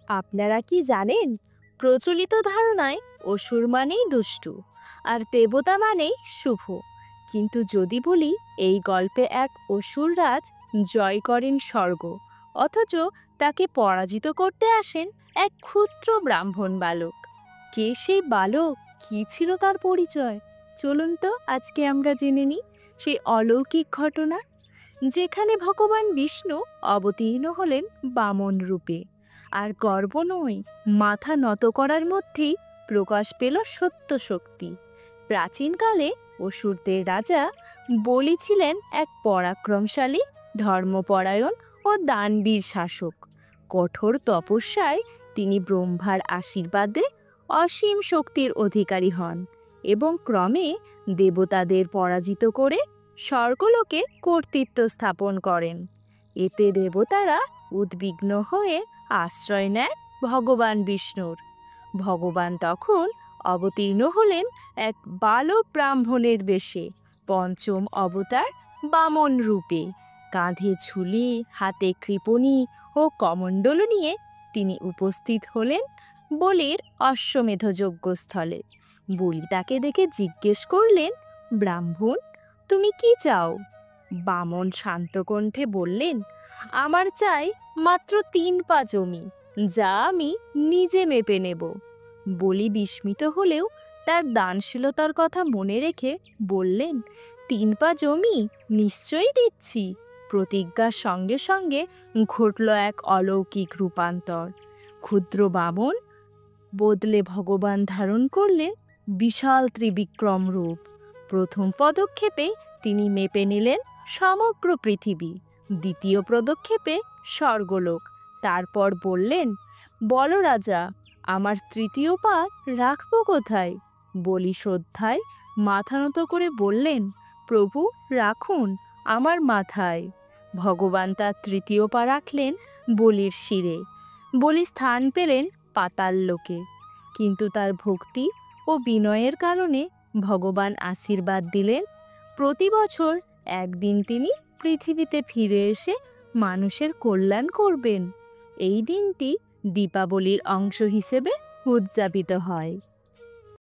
আপনারা কি জানেন, প্রচলিত ধারণায় অসুর মানেই দুষ্টু আর দেবতা মানেই শুভ। কিন্তু যদি বলি এই গল্পে এক অসুর রাজ জয় করেন স্বর্গ, অথচ তাকে পরাজিত করতে আসেন এক ক্ষুদ্র ব্রাহ্মণ বালক। কে সেই বালক, কি ছিল তার পরিচয়? চলুন তো আজকে আমরা জেনে নিই সেই অলৌকিক ঘটনা, যেখানে ভগবান বিষ্ণু অবতীর্ণ হলেন বামন রূপে। আর গর্ব নয়, মাথা নত করার মধ্যেই প্রকাশ পেল সত্য শক্তি। প্রাচীনকালে অসুরদের রাজা বলি ছিলেন এক পরাক্রমশালী, ধর্মপরায়ণ ও দানবীর শাসক। কঠোর তপস্যায় তিনি ব্রহ্মার আশীর্বাদে অসীম শক্তির অধিকারী হন এবং ক্রমে দেবতাদের পরাজিত করে স্বর্গলোকে কর্তৃত্ব স্থাপন করেন। এতে দেবতারা উদ্বিগ্ন হয়ে আশ্রয় নেয় ভগবান বিষ্ণুর। ভগবান তখন অবতীর্ণ হলেন এক বালক ব্রাহ্মণের বেশে, পঞ্চম অবতার বামন রূপে। কাঁধে ঝুলি, হাতে কৃপণী ও কমণ্ডল নিয়ে তিনি উপস্থিত হলেন বলির অশ্বমেধ যজ্ঞস্থলে। বলি তাকে দেখে জিজ্ঞেস করলেন, ব্রাহ্মণ, তুমি কি চাও? বামন শান্ত কণ্ঠে বললেন, আমার চাই মাত্র 3 পা জমি, যা আমি নিজে মেপে নেব। বলি বিস্মিত হলেও তার দানশীলতার কথা মনে রেখে বললেন, 3 পা জমি নিশ্চয়ই দিচ্ছি। প্রতিজ্ঞার সঙ্গে সঙ্গে ঘটল এক অলৌকিক রূপান্তর। ক্ষুদ্র বামন বদলে ভগবান ধারণ করলেন বিশাল ত্রিবিক্রম রূপ। প্রথম পদক্ষেপে তিনি মেপে নিলেন সমগ্র পৃথিবী, দ্বিতীয় পদক্ষেপে স্বর্গলোক। তারপর বললেন, বলো রাজা, আমার 3য় পা রাখবো কোথায়? বলি শ্রদ্ধায় মাথা নত করে বললেন, প্রভু, রাখুন আমার মাথায়। ভগবান তার 3য় পা রাখলেন বলির শিরে। বলি স্থান পেলেন পাতাল লোকে। কিন্তু তার ভক্তি ও বিনয়ের কারণে ভগবান আশীর্বাদ দিলেন, প্রতি বছর একদিন তিনি পৃথিবীতে ফিরে এসে মানুষের কল্যাণ করবেন। এই দিনটি দীপাবলির অংশ হিসেবে উদযাপিত হয়।